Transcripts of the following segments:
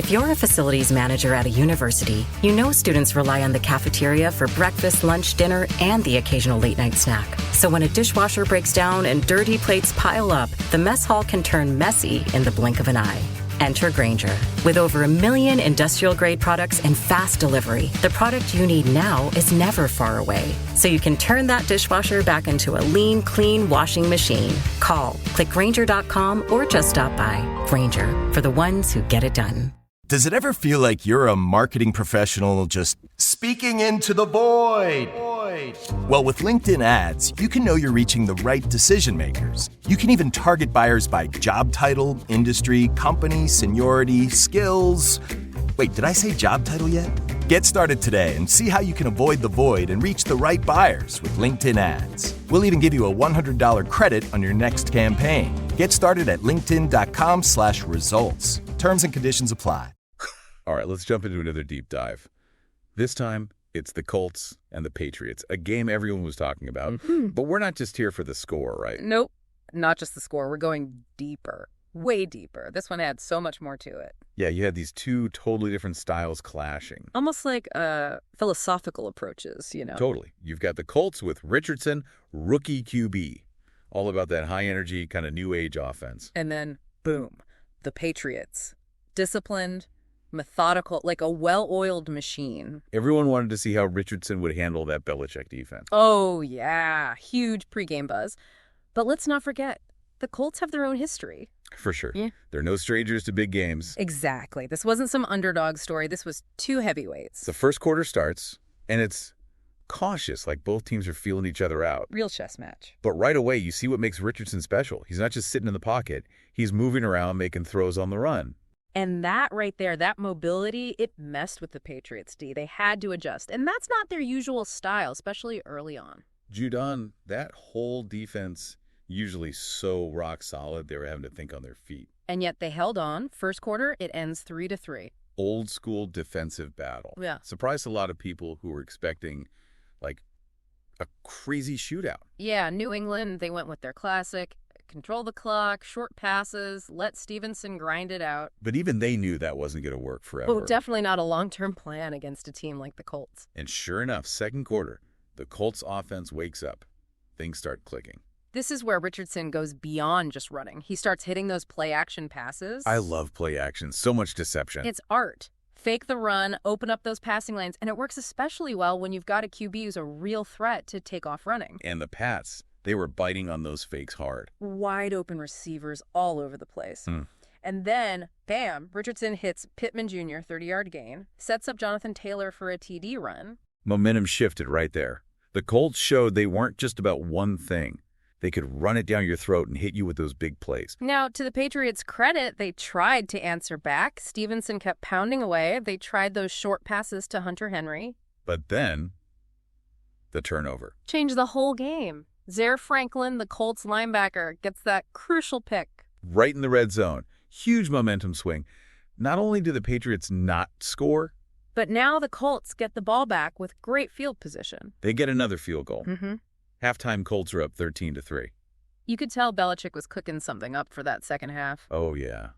If you're a facilities manager at a university, you know students rely on the cafeteria for breakfast, lunch, dinner, and the occasional late-night snack. So when a dishwasher breaks down and dirty plates pile up, the mess hall can turn messy in the blink of an eye. Enter Grainger. With over 1 million industrial-grade products and fast delivery, the product you need now is never far away. So you can turn that dishwasher back into a lean, clean washing machine. Call, click Grainger.com, or just stop by. Grainger, for the ones who get it done. Does it ever feel like you're a marketing professional just speaking into the void? Well, with LinkedIn ads, you can know you're reaching the right decision makers. You can even target buyers by job title, industry, company, seniority, skills. Wait, did I say job title yet? Get started today and see how you can avoid the void and reach the right buyers with LinkedIn ads. We'll even give you a $100 credit on your next campaign. Get started at linkedin.com/results. Terms and conditions apply. All right, let's jump into another deep dive. This time, it's the Colts and the Patriots, a game everyone was talking about. But we're not just here for the score, right? Nope, not just the score. We're going deeper, way deeper. This one had so much more to it. Yeah, you had these two totally different styles clashing. Almost like philosophical approaches, you know? Totally. You've got the Colts with Richardson, rookie QB, all about that high-energy kind of new age offense. And then, boom, the Patriots. Disciplined, methodical, like a well-oiled machine. Everyone wanted to see how Richardson would handle that Belichick defense. Oh, yeah. Huge pregame buzz. But let's not forget, the Colts have their own history. For sure. Yeah. They're no strangers to big games. Exactly. This wasn't some underdog story. This was two heavyweights. The first quarter starts, and it's cautious, like both teams are feeling each other out. Real chess match. But right away, you see what makes Richardson special. He's not just sitting in the pocket. He's moving around, making throws on the run. And that right there, that mobility, it messed with the Patriots, D. They had to adjust. And that's not their usual style, especially early on. Judon, that whole defense, usually so rock solid, they were having to think on their feet. And yet they held on. First quarter, it ends 3-3. Old school defensive battle. Yeah. Surprised a lot of people who were expecting, like, a crazy shootout. Yeah, New England, they went with their classic. Control the clock, short passes, let Stevenson grind it out. But even they knew that wasn't going to work forever. Oh, definitely not a long-term plan against a team like the Colts. And sure enough, second quarter, the Colts offense wakes up. Things start clicking. This is where Richardson goes beyond just running. He starts hitting those play-action passes. I love play action. So much deception. It's art. Fake the run, open up those passing lanes, and it works especially well when you've got a QB who's a real threat to take off running. And the Pats, they were biting on those fakes hard. Wide open receivers all over the place. And then, bam, Richardson hits Pittman Jr., 30-yard gain, sets up Jonathan Taylor for a TD run. Momentum shifted right there. The Colts showed they weren't just about one thing. They could run it down your throat and hit you with those big plays. Now, to the Patriots' credit, they tried to answer back. Stevenson kept pounding away. They tried those short passes to Hunter Henry. But then, the turnover. Changed the whole game. Zaire Franklin, the Colts linebacker, gets that crucial pick. Right in the red zone. Huge momentum swing. Not only do the Patriots not score, but now the Colts get the ball back with great field position. they get another field goal. Halftime, Colts are up 13-3. You could tell Belichick was cooking something up for that second half. Oh, yeah.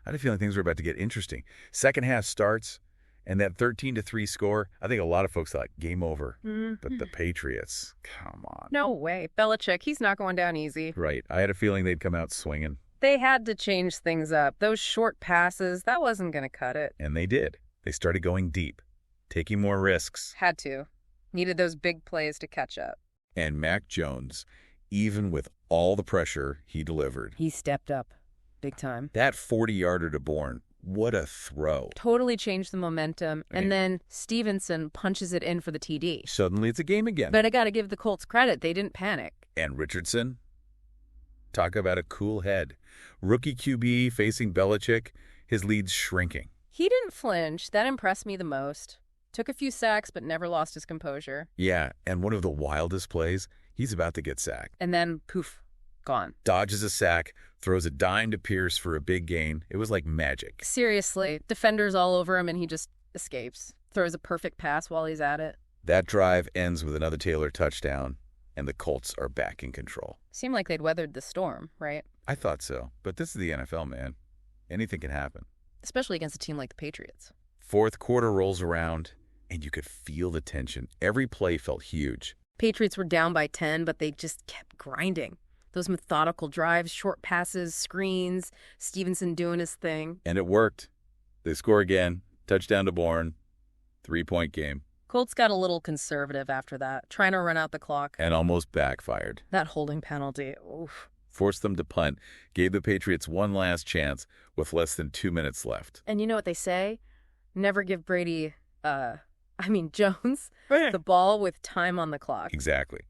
I had a feeling things were about to get interesting. Second half starts, and that 13-3 score, I think a lot of folks thought, game over. But the Patriots, come on. No way. Belichick, he's not going down easy. Right. I had a feeling they'd come out swinging. They had to change things up. Those short passes, that wasn't going to cut it. And they did. They started going deep, taking more risks. Had to. Needed those big plays to catch up. And Mac Jones, even with all the pressure he delivered. He stepped up. Big time. That 40-yarder to Bourne, what a throw. Totally changed the momentum. And then Stevenson punches it in for the TD. Suddenly it's a game again. But I got to give the Colts credit. They didn't panic. And Richardson? Talk about a cool head. Rookie QB facing Belichick, his lead's shrinking. He didn't flinch. That impressed me the most. Took a few sacks, but never lost his composure. Yeah, and one of the wildest plays, he's about to get sacked. And then, poof, gone. Dodges a sack, throws a dime to Pierce for a big gain. It was like magic. Seriously, defenders all over him, and he just escapes. Throws a perfect pass while he's at it. That drive ends with another Taylor touchdown, and the Colts are back in control. Seemed like they'd weathered the storm, right? I thought so, but this is the NFL, man. Anything can happen. especially against a team like the Patriots. Fourth quarter rolls around, and you could feel the tension. Every play felt huge. Patriots were down by 10, but they just kept grinding. Those methodical drives, short passes, screens, Stevenson doing his thing. And it worked. They score again. Touchdown to Bourne. 3-point game. Colts got a little conservative after that, trying to run out the clock. And almost backfired. That holding penalty, oof. Forced them to punt, gave the Patriots one last chance with less than 2 minutes left. And you know what they say? Never give Brady, Jones, the ball with time on the clock. Exactly.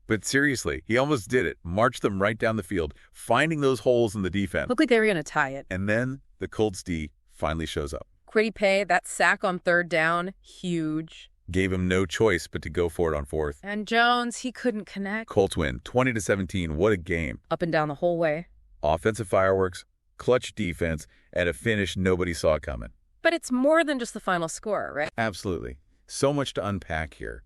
But seriously, he almost did it. Marched them right down the field, finding those holes in the defense. Looked like they were going to tie it. And then the Colts D finally shows up. Kwity Paye, that sack on third down, huge. Gave him no choice but to go for it on fourth. And Jones, he couldn't connect. Colts win, 20-17. What a game. Up and down the whole way. Offensive fireworks, clutch defense, and a finish nobody saw coming. But it's more than just the final score, right? Absolutely. So much to unpack here.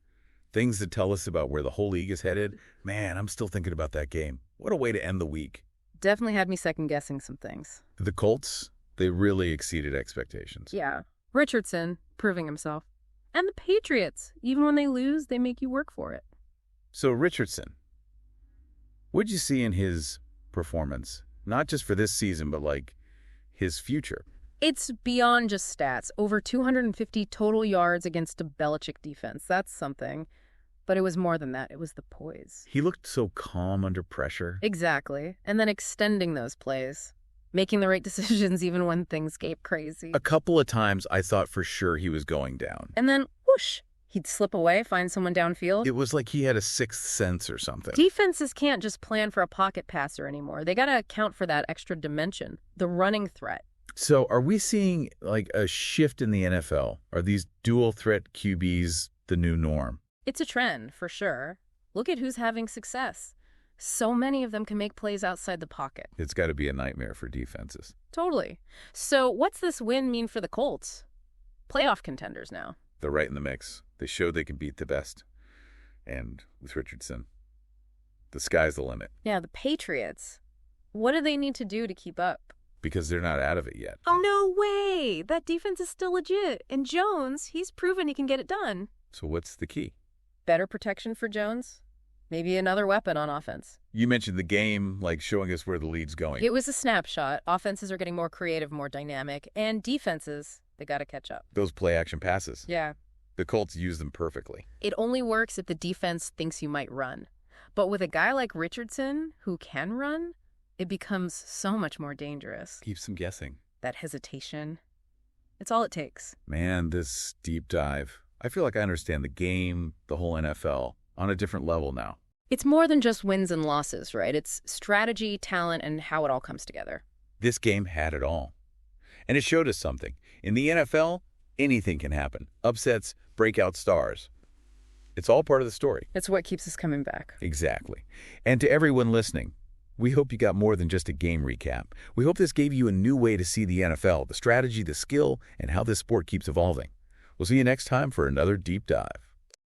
Things that tell us about where the whole league is headed. Man, I'm still thinking about that game. What a way to end the week. Definitely had me second-guessing some things. The Colts, they really exceeded expectations. Yeah. Richardson, proving himself. And the Patriots, even when they lose, they make you work for it. So Richardson, what'd you see in his performance? Not just for this season, but like his future. It's beyond just stats. Over 250 total yards against a Belichick defense. That's something. But it was more than that. It was the poise. He looked so calm under pressure. Exactly. And then extending those plays. Making the right decisions even when things get crazy. A couple of times I thought for sure he was going down. And then, whoosh, he'd slip away, find someone downfield. It was like he had a sixth sense or something. Defenses can't just plan for a pocket passer anymore. They got to account for that extra dimension, the running threat. So are we seeing like a shift in the NFL? Are these dual threat QBs the new norm? It's a trend, for sure. Look at who's having success. So many of them can make plays outside the pocket. It's got to be a nightmare for defenses. Totally. So what's this win mean for the Colts? Playoff contenders now. They're right in the mix. They showed they can beat the best. And with Richardson, the sky's the limit. Yeah, the Patriots. What do they need to do to keep up? Because they're not out of it yet. Oh, no way! That defense is still legit. And Jones, he's proven he can get it done. So what's the key? Better protection for Jones? Maybe another weapon on offense. You mentioned the game, like showing us where the lead's going. It was a snapshot. Offenses are getting more creative, more dynamic. And defenses, they got to catch up. Those play-action passes. Yeah. The Colts use them perfectly. It only works if the defense thinks you might run. But with a guy like Richardson, who can run, it becomes so much more dangerous. Keeps them guessing. That hesitation. It's all it takes. Man, this deep dive. I feel like I understand the game, the whole NFL, on a different level now. It's more than just wins and losses, right? It's strategy, talent, and how it all comes together. This game had it all. And it showed us something. In the NFL, anything can happen. Upsets, breakout stars. It's all part of the story. It's what keeps us coming back. Exactly. And to everyone listening, we hope you got more than just a game recap. We hope this gave you a new way to see the NFL, the strategy, the skill, and how this sport keeps evolving. We'll see you next time for another deep dive.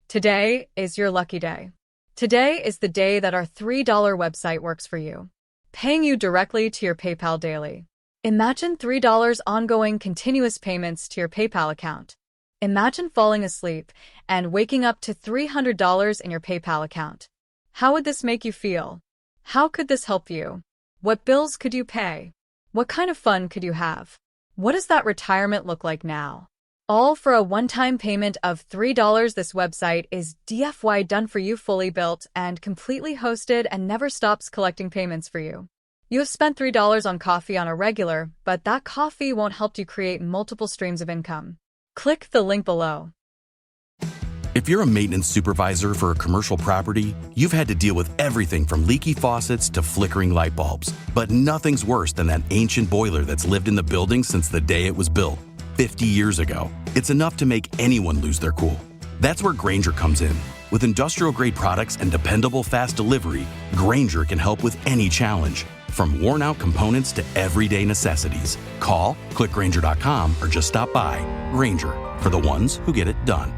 Today is your lucky day. Today is the day that our $3 website works for you, paying you directly to your PayPal daily. Imagine $3 ongoing continuous payments to your PayPal account. Imagine falling asleep and waking up to $300 in your PayPal account. How would this make you feel? How could this help you? What bills could you pay? What kind of fun could you have? What does that retirement look like now? All for a one-time payment of $3. This website is DFY done for you, fully built and completely hosted, and never stops collecting payments for you. You have spent $3 on coffee on a regular, but that coffee won't help you create multiple streams of income. Click the link below. If you're a maintenance supervisor for a commercial property, you've had to deal with everything from leaky faucets to flickering light bulbs. But nothing's worse than that ancient boiler that's lived in the building since the day it was built, 50 years ago. It's enough to make anyone lose their cool. That's where Grainger comes in. With industrial-grade products and dependable fast delivery, Grainger can help with any challenge, from worn-out components to everyday necessities. Call, click Grainger.com, or just stop by. Grainger, for the ones who get it done.